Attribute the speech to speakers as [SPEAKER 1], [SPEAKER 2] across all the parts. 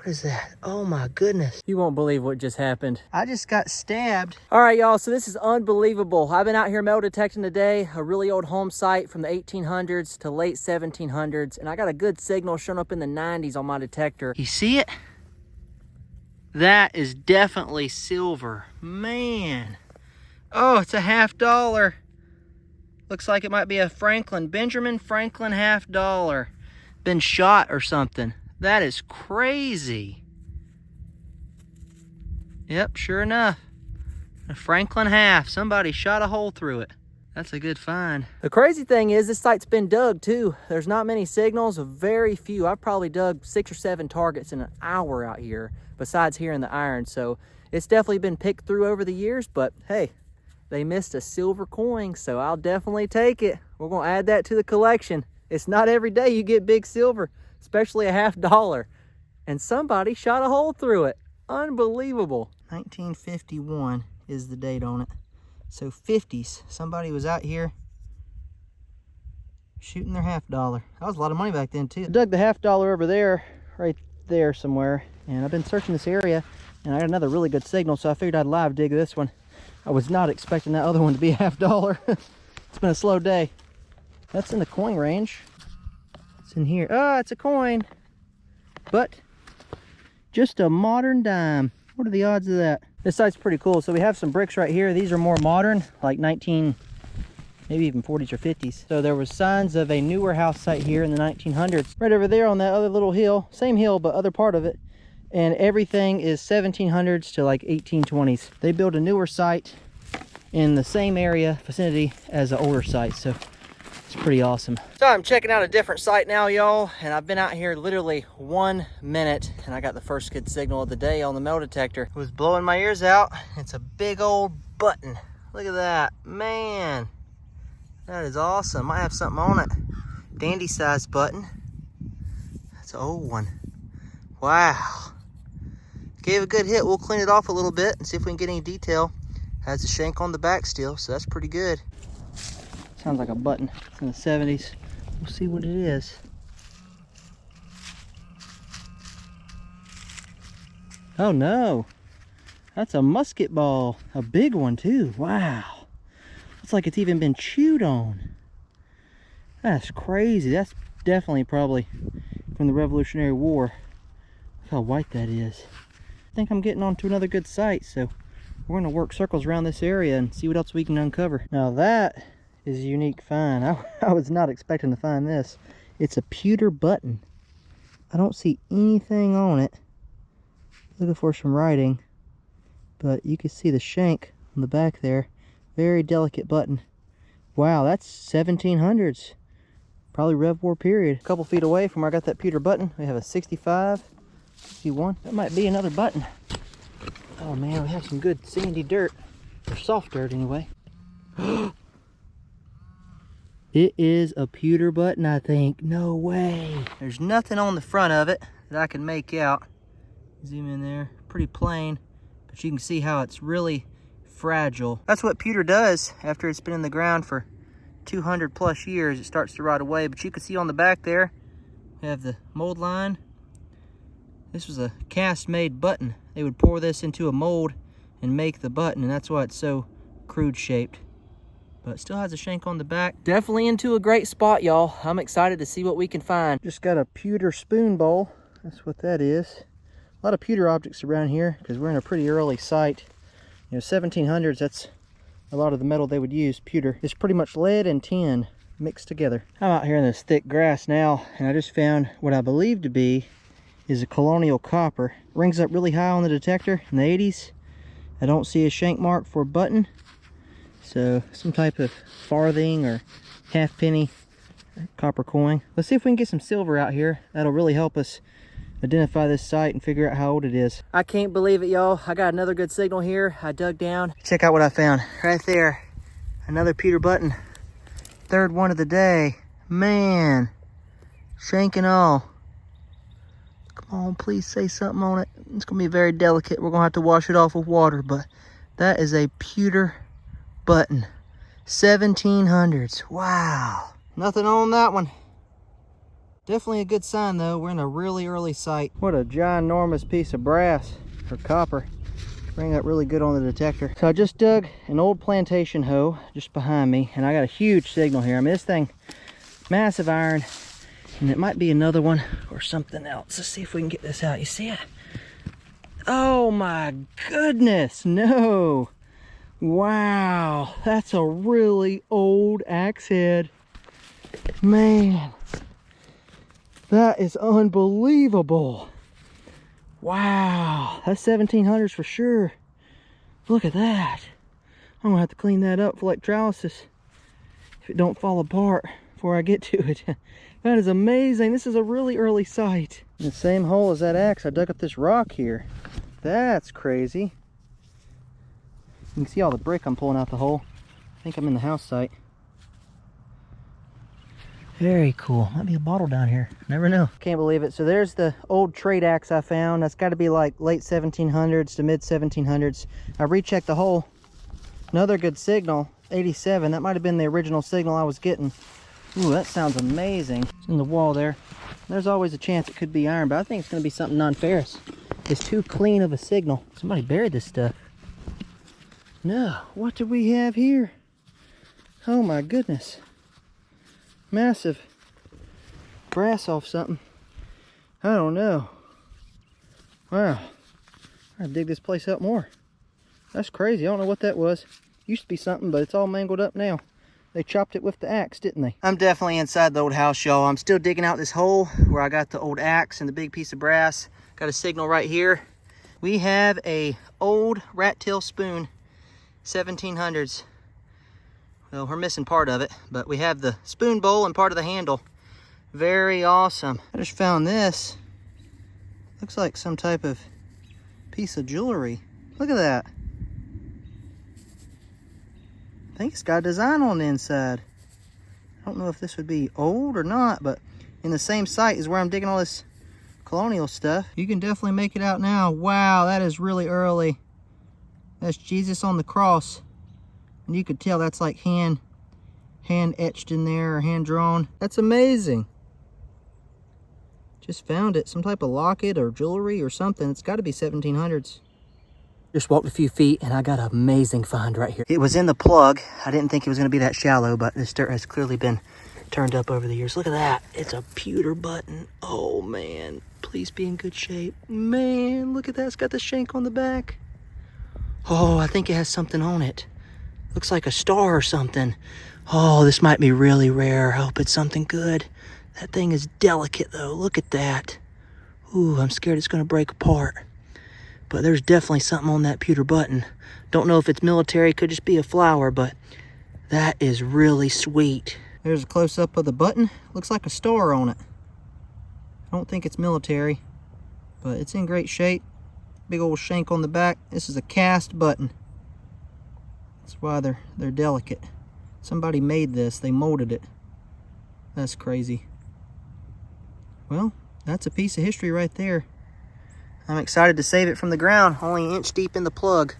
[SPEAKER 1] What is that? Oh my goodness. You won't believe what just happened. I just got stabbed. All right, y'all, so this is unbelievable. I've been out here metal detecting today, a really old home site from the 1800s to late 1700s, and I got a good signal showing up in the 90s on my detector. You see it? That is definitely silver. Man. Oh, it's a $50. Looks like it might be a Benjamin Franklin $50. Been shot or something. That is crazy. Yep, sure enough. A Franklin half. Somebody shot a hole through it. That's a good find. The crazy thing is this site's been dug too. There's not many signals, very few. I've probably dug 6 or 7 targets in an hour out here, besides here in the iron. So it's definitely been picked through over the years, but hey, they missed a silver coin, so I'll definitely take it. We're gonna add that to the collection. It's not every day you get big silver, especially a $50. And somebody shot a hole through it. Unbelievable. 1951 is the date on it. So 50s. Somebody was out here shooting their $50. That was a lot of money back then too. I dug the $50 over there, right there somewhere. And I've been searching this area and I got another really good signal, so I figured I'd live dig this one. I was not expecting that other one to be a $50. It's been a slow day. That's in the coin range. It's in here. Oh, it's a coin. But just a modern dime. What are the odds of that? This site's pretty cool. So we have some bricks right here. These are more modern, like maybe even 40s or 50s. So there was signs of a newer house site here in the 1900s. Right over there on that other little hill, same hill, but other part of it. And everything is 1700s to like 1820s. They built a newer site in the same area, vicinity as an older site. So it's pretty awesome. So I'm checking out a different site now, y'all, and I've been out here literally 1 minute and I got the first good signal of the day on the metal detector. It was blowing my ears out. It's a big old button. Look at that, man. That is awesome. Might have something on it. Dandy sized button. That's an old one. Wow. Gave a good hit. We'll clean it off a little bit and see if we can get any detail. Has a shank on the back still, so that's pretty good. Sounds like a button. It's in the 70s. We'll see what it is. Oh no. That's a musket ball. A big one too. Wow. Looks like it's even been chewed on. That's crazy. That's definitely probably from the Revolutionary War. Look how white that is. I think I'm getting onto another good site, so we're gonna work circles around this area and see what else we can uncover. Now that is a unique find. I was not expecting to find this. It's a pewter button. I don't see anything on it. Looking for some writing, but you can see the shank on the back there. Very delicate button. Wow, that's 1700s. Probably Rev War period. A couple feet away from where I got that pewter button, we have a 65, 61. That might be another button. Oh man, we have some good sandy dirt, or soft dirt anyway. It is a pewter button, I think. No way. There's nothing on the front of it that I can make out. Zoom in there. Pretty plain, but you can see how it's really fragile. That's what pewter does after it's been in the ground for 200 plus years. It starts to rot away, but you can see on the back there, we have the mold line. This was a cast-made button. They would pour this into a mold and make the button, and that's why it's so crude shaped. But it still has a shank on the back. Definitely into a great spot, y'all. I'm excited to see what we can find. Just got a pewter spoon bowl. That's what that is. A lot of pewter objects around here because we're in a pretty early site. You know, 1700s, that's a lot of the metal they would use, pewter. It's pretty much lead and tin mixed together. I'm out here in this thick grass now, and I just found what I believe to be is a Colonial copper. It rings up really high on the detector in the 80s. I don't see a shank mark for a button. So some type of farthing or half penny copper coin. Let's see if we can get some silver out here. That'll really help us identify this site and figure out how old it is. I can't believe it, y'all. I got another good signal here. I dug down. Check out what I found right there. Another pewter button. Third one of the day. Man, shank and all. Come on, please say something on it. It's gonna be very delicate. We're gonna have to wash it off with water, but that is a pewter button. 1700s. Wow. Nothing on that one. Definitely a good sign though. We're in a really early site. What a ginormous piece of brass or copper. Bring up really good on the detector. So I just dug an old plantation hoe just behind me, and I got a huge signal here. I mean, this thing, massive iron, and it might be another one or something else. Let's see if we can get this out. You see it? Oh my goodness, no. Wow, that's a really old axe head. Man, that is unbelievable. Wow, that's 1700s for sure. Look at that. I'm gonna have to clean that up for electrolysis if it don't fall apart before I get to it. That is amazing. This is a really early site. In the same hole as that axe, I dug up this rock here. That's crazy. You can see all the brick I'm pulling out the hole. I think I'm in the house site. Very cool. Might be a bottle down here. Never know. Can't believe it. So there's the old trade axe I found. That's got to be like late 1700s to mid 1700s. I rechecked the hole. Another good signal. 87. That might have been the original signal I was getting. Ooh, that sounds amazing. It's in the wall there. There's always a chance it could be iron, but I think it's going to be something non-ferrous. It's too clean of a signal. Somebody buried this stuff. No, what do we have here? Oh my goodness. Massive brass off something. I don't know. Wow. I gotta dig this place up more. That's crazy. I don't know what that was. Used to be something, but it's all mangled up now. They chopped it with the axe, didn't they? I'm definitely inside the old house, y'all. I'm still digging out this hole where I got the old axe and the big piece of brass. Got a signal right here. We have a old rat tail spoon, 1700s. Well, we're missing part of it, but we have the spoon bowl and part of the handle. Very awesome. I just found this. Looks like some type of piece of jewelry. Look at that. I think it's got a design on the inside. I don't know if this would be old or not, but in the same site is where I'm digging all this Colonial stuff. You can definitely make it out now. Wow, that is really early. That's Jesus on the cross. And you could tell that's like hand etched in there or hand drawn. That's amazing. Just found it. Some type of locket or jewelry or something. It's got to be 1700s. Just walked a few feet and I got an amazing find right here. It was in the plug. I didn't think it was going to be that shallow, but this dirt has clearly been turned up over the years. Look at that. It's a pewter button. Oh man, please be in good shape. Man, look at that. It's got the shank on the back. Oh, I think it has something on it. Looks like a star or something. Oh, this might be really rare. I hope it's something good. That thing is delicate though. Look at that. Ooh, I'm scared it's going to break apart. But there's definitely something on that pewter button. Don't know if it's military, could just be a flower, but that is really sweet. There's a close-up of the button. Looks like a star on it. I don't think it's military, but it's in great shape. Big old shank on the back. This is a cast button. That's why they're delicate. Somebody made this, they molded it. That's crazy. Well, that's a piece of history right there. I'm excited to save it from the ground, only an inch deep in the plug.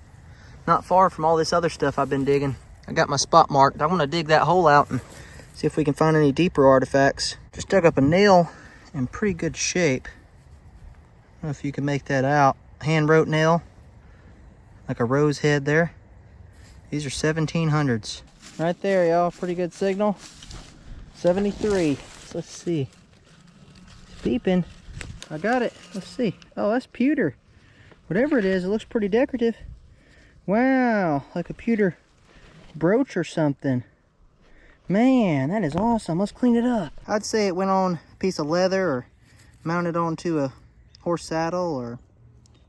[SPEAKER 1] Not far from all this other stuff I've been digging. I got my spot marked. I want to dig that hole out and see if we can find any deeper artifacts. Just dug up a nail in pretty good shape. I don't know if you can make that out. Hand wrote nail, like a rose head there. These are 1700s. Right there, y'all, pretty good signal. 73, so let's see. It's beeping. I got it. Let's see. Oh, that's pewter. Whatever it is, it looks pretty decorative. Wow, like a pewter brooch or something. Man, that is awesome. Let's clean it up. I'd say it went on a piece of leather or mounted onto a horse saddle or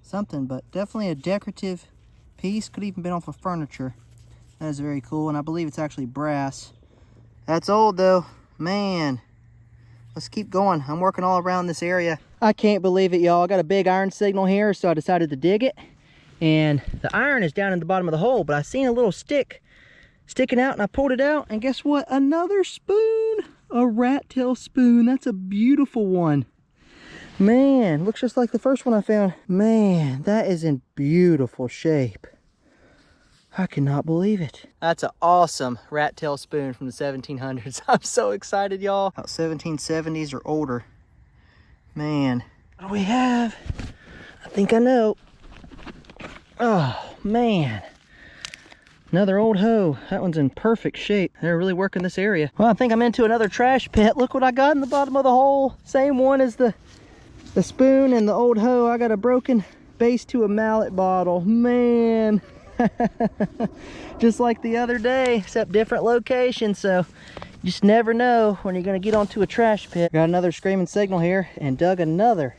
[SPEAKER 1] something, but definitely a decorative piece. Could even been off of furniture. That is very cool, and I believe it's actually brass. That's old though. Man. Let's keep going. I'm working all around this area. I can't believe it, y'all. I got a big iron signal here, so I decided to dig it. And the iron is down in the bottom of the hole, but I seen a little stick sticking out, and I pulled it out, and guess what? Another spoon. A rat tail spoon. That's a beautiful one. Man, looks just like the first one I found. Man, that is in beautiful shape. I cannot believe it. That's an awesome rat tail spoon from the 1700s. I'm so excited, y'all. About 1770s or older. Man, what do we have? I think I know. Oh, man. Another old hoe. That one's in perfect shape. They're really working this area. Well, I think I'm into another trash pit. Look what I got in the bottom of the hole. Same one as the spoon and the old hoe. I got a broken base to a mallet bottle. Man. Just like the other day, except different location. So you just never know when you're going to get onto a trash pit. Got another screaming signal here and dug another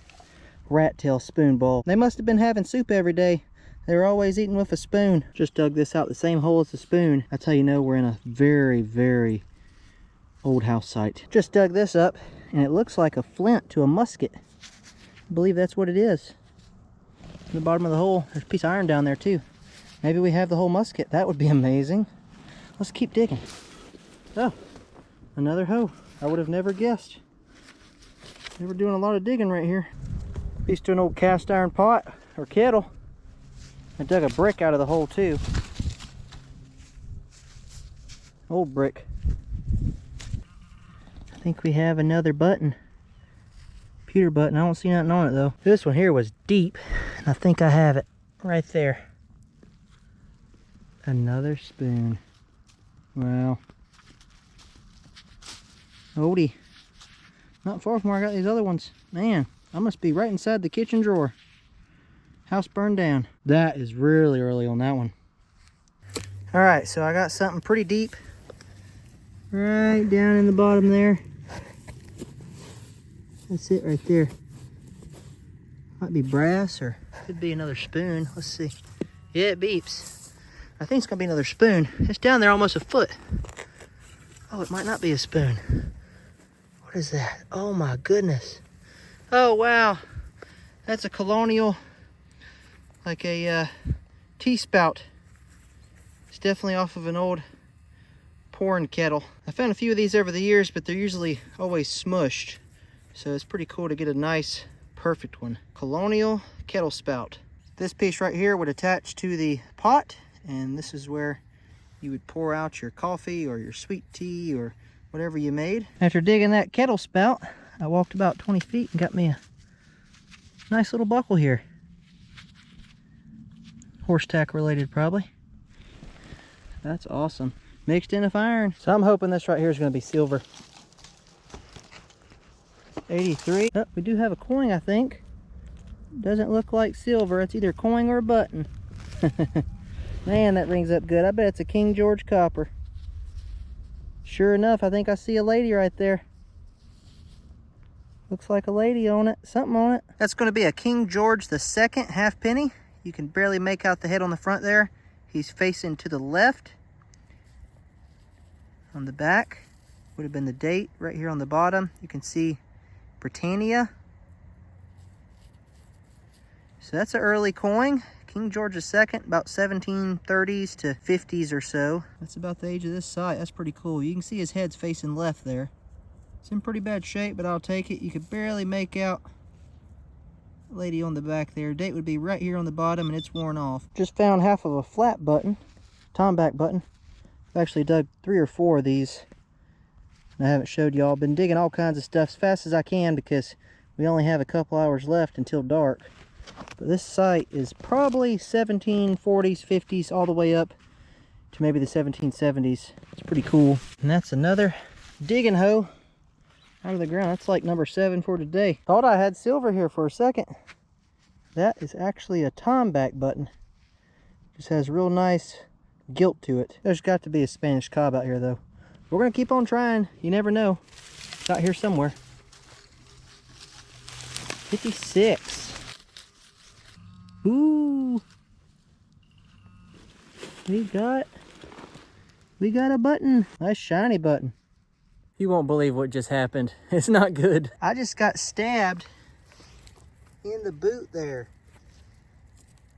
[SPEAKER 1] rat tail spoon bowl. They must have been having soup every day. They were always eating with a spoon. Just dug this out the same hole as the spoon. That's how you know we're in a very, very old house site. Just dug this up and it looks like a flint to a musket. I believe that's what it is. In the bottom of the hole, there's a piece of iron down there too. Maybe we have the whole musket. That would be amazing. Let's keep digging. Oh, another hoe. I would have never guessed. They were doing a lot of digging right here. Piece to an old cast iron pot or kettle. I dug a brick out of the hole too. Old brick. I think we have another button. Pewter button. I don't see nothing on it though. This one here was deep. And I think I have it right there. Another spoon. Wow. Oldie. Not far from where I got these other ones. Man, I must be right inside the kitchen drawer. House burned down. That is really early on that one. All right, so I got something pretty deep right down in the bottom there. That's it right there. Might be brass or could be another spoon. Let's see. Yeah, it beeps. I think it's gonna be another spoon. It's down there almost a foot. Oh, it might not be a spoon. What is that? Oh my goodness. Oh wow. That's a Colonial, like a tea spout. It's definitely off of an old pouring kettle. I found a few of these over the years, but they're usually always smushed. So it's pretty cool to get a nice, perfect one. Colonial kettle spout. This piece right here would attach to the pot, and this is where you would pour out your coffee or your sweet tea or whatever you made. After digging that kettle spout, I walked about 20 feet and got me a nice little buckle here. Horse tack related probably. That's awesome. Mixed in with iron. So I'm hoping this right here is going to be silver. 83. Oh, we do have a coin, I think. Doesn't look like silver. It's either coin or a button. Man, that rings up good. I bet it's a King George copper. Sure enough, I think I see a lady right there. Looks like a lady on it. Something on it. That's going to be a King George II halfpenny. You can barely make out the head on the front there. He's facing to the left. On the back would have been the date right here on the bottom. You can see Britannia. So that's an early coin. King George II, about 1730s to 50s or so. That's about the age of this site. That's pretty cool. You can see his head's facing left there. It's in pretty bad shape, but I'll take it. You could barely make out the lady on the back there. Date would be right here on the bottom, and it's worn off. Just found half of a flat button, tomback button. I've actually dug 3 or 4 of these, and I haven't showed y'all. Been digging all kinds of stuff as fast as I can because we only have a couple hours left until dark. But this site is probably 1740s, 50s, all the way up to maybe the 1770s. It's pretty cool. And that's another digging hoe out of the ground. That's like number 7 for today. Thought I had silver here for a second. That is actually a tomback button. Just has real nice gilt to it. There's got to be a Spanish cob out here though. We're gonna keep on trying. You never know. It's out here somewhere. 56. Ooh. We got a button. Nice shiny button. You won't believe what just happened. It's not good. I just got stabbed in the boot there.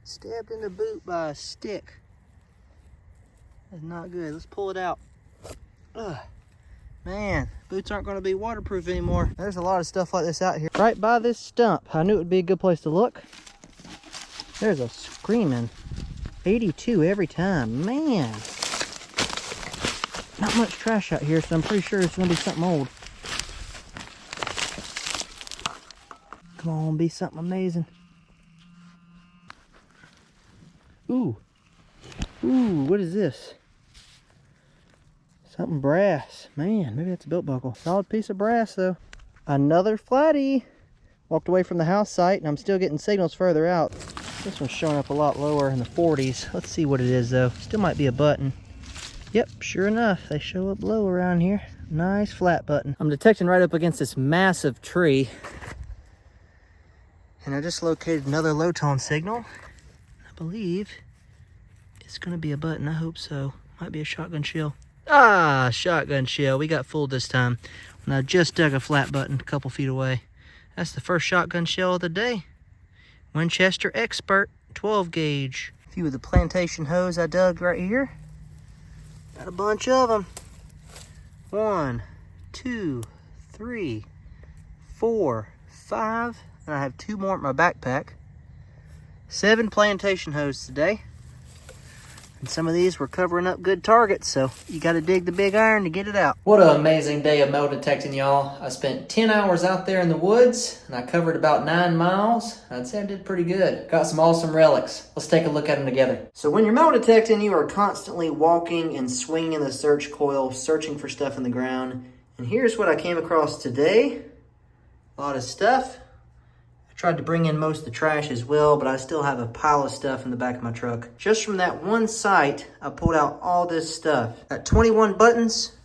[SPEAKER 1] Stabbed in the boot by a stick. That's not good. Let's pull it out. Ugh. Man, boots aren't going to be waterproof anymore. There's a lot of stuff like this out here. Right by this stump. I knew it would be a good place to look. There's a screaming 82 every time. Man. Not much trash out here, so I'm pretty sure it's going to be something old. Come on, be something amazing. Ooh. Ooh, what is this? Something brass. Man, maybe that's a belt buckle. Solid piece of brass, though. Another flatty. Walked away from the house site, and I'm still getting signals further out. This one's showing up a lot lower in the 40s. Let's see what it is, though. Still might be a button. Yep, sure enough, they show up low around here. Nice flat button. I'm detecting right up against this massive tree. And I just located another low tone signal. I believe it's gonna be a button. I hope so. Might be a shotgun shell. Ah, shotgun shell. We got fooled this time. When I just dug a flat button a couple feet away. That's the first shotgun shell of the day. Winchester Expert 12 gauge. A few of the plantation hoes I dug right here. Got a bunch of them. 1, 2, 3, 4, 5. And I have 2 more in my backpack. 7 plantation hoes today. And some of these were covering up good targets, so you got to dig the big iron to get it out. What an amazing day of metal detecting, y'all. I spent 10 hours out there in the woods, and I covered about 9 miles. I'd say I did pretty good. Got some awesome relics. Let's take a look at them together. So when you're metal detecting, you are constantly walking and swinging the search coil, searching for stuff in the ground. And here's what I came across today. A lot of stuff. Tried to bring in most of the trash as well, but I still have a pile of stuff in the back of my truck. Just from that one site, I pulled out all this stuff. Got 21 buttons,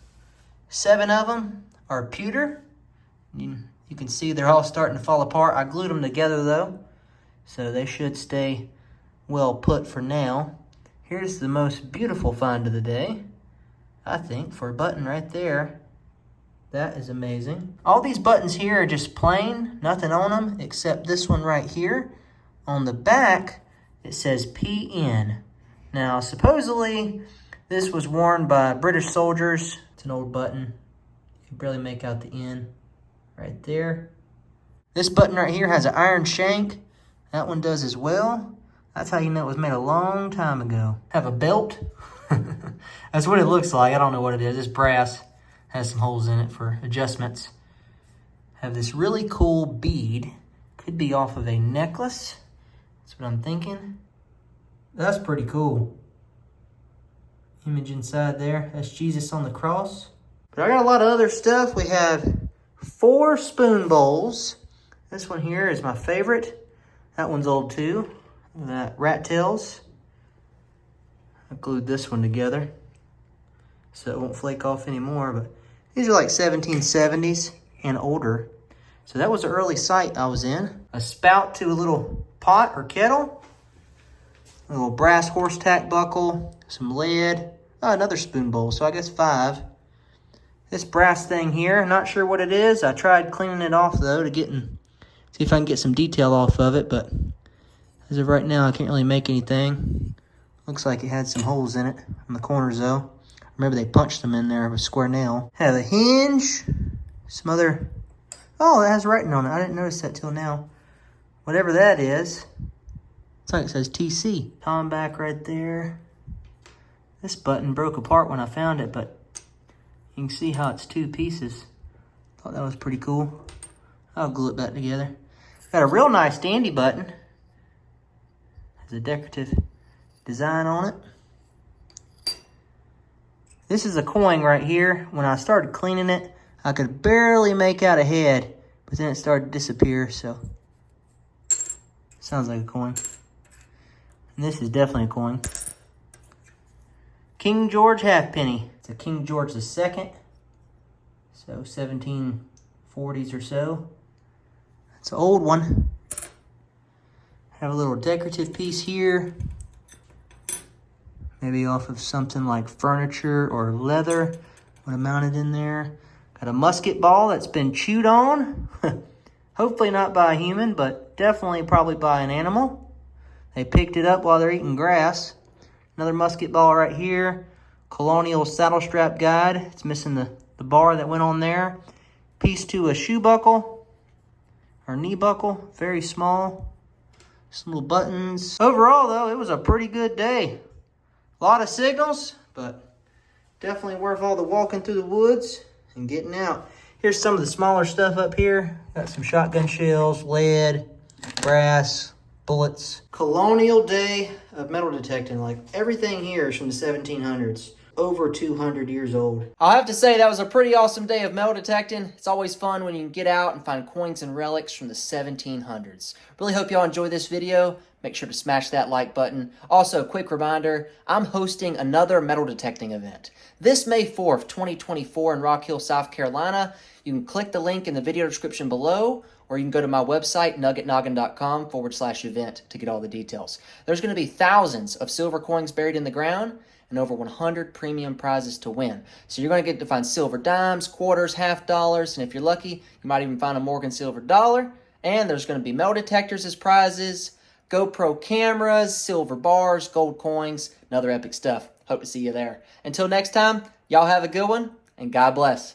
[SPEAKER 1] 7 of them are pewter. You can see they're all starting to fall apart. I glued them together though, so they should stay well put for now. Here's the most beautiful find of the day, I think, for a button right there. That is amazing. All these buttons here are just plain, nothing on them, except this one right here. On the back, it says PN. Now, supposedly, this was worn by British soldiers. It's an old button. You can barely make out the N right there. This button right here has an iron shank. That one does as well. That's how you know it was made a long time ago. Have a belt. That's what it looks like. I don't know what it is. It's brass. Has some holes in it for adjustments. Have this really cool bead. Could be off of a necklace. That's what I'm thinking. That's pretty cool. Image inside there. That's Jesus on the cross. But I got a lot of other stuff. We have 4 spoon bowls. This one here is my favorite. That one's old too. Look at that. Rat tails. I glued this one together so it won't flake off anymore, but these are like 1770s and older. So that was the early site I was in. A spout to a little pot or kettle. A little brass horse tack buckle. Some lead. Oh, another spoon bowl, so I guess 5. This brass thing here, not sure what it is. I tried cleaning it off though to see if I can get some detail off of it, but as of right now, I can't really make anything. Looks like it had some holes in it on the corners though. Remember they punched them in there with a square nail. Have a hinge, some other, oh, it has writing on it. I didn't notice that till now. Whatever that is, it's like it says TC. Tom back right there. This button broke apart when I found it, but you can see how it's 2 pieces. Thought that was pretty cool. I'll glue it back together. Got a real nice dandy button. Has a decorative design on it. This is a coin right here. When I started cleaning it, I could barely make out a head, but then it started to disappear, so sounds like a coin. And this is definitely a coin. King George halfpenny. It's a King George II, so 1740s or so. It's an old one. Have a little decorative piece here. Maybe off of something like furniture or leather. Would have mounted in there. Got a musket ball that's been chewed on. Hopefully not by a human, but definitely probably by an animal. They picked it up while they're eating grass. Another musket ball right here. Colonial saddle strap guide. It's missing the bar that went on there. Piece to a shoe buckle or knee buckle. Very small. Some little buttons. Overall, though, it was a pretty good day. A lot of signals, but definitely worth all the walking through the woods and getting out. Here's some of the smaller stuff up here. Got some shotgun shells, lead, brass, bullets. Colonial day of metal detecting. Like, everything here is from the 1700s. Over 200 years old. I'll have to say that was a pretty awesome day of metal detecting. It's always fun when you can get out and find coins and relics from the 1700s. Really hope y'all enjoy this video. Make sure to smash that like button. Also, quick reminder, I'm hosting another metal detecting event. This May 4th, 2024 in Rock Hill, South Carolina. You can click the link in the video description below, or you can go to my website, NUGGETNOGGIN.com/event to get all the details. There's going to be thousands of silver coins buried in the ground and over 100 premium prizes to win. So you're going to get to find silver dimes, quarters, half dollars, and if you're lucky, you might even find a Morgan silver dollar. And there's going to be metal detectors as prizes, GoPro cameras, silver bars, gold coins, and other epic stuff. Hope to see you there. Until next time, y'all have a good one, and God bless.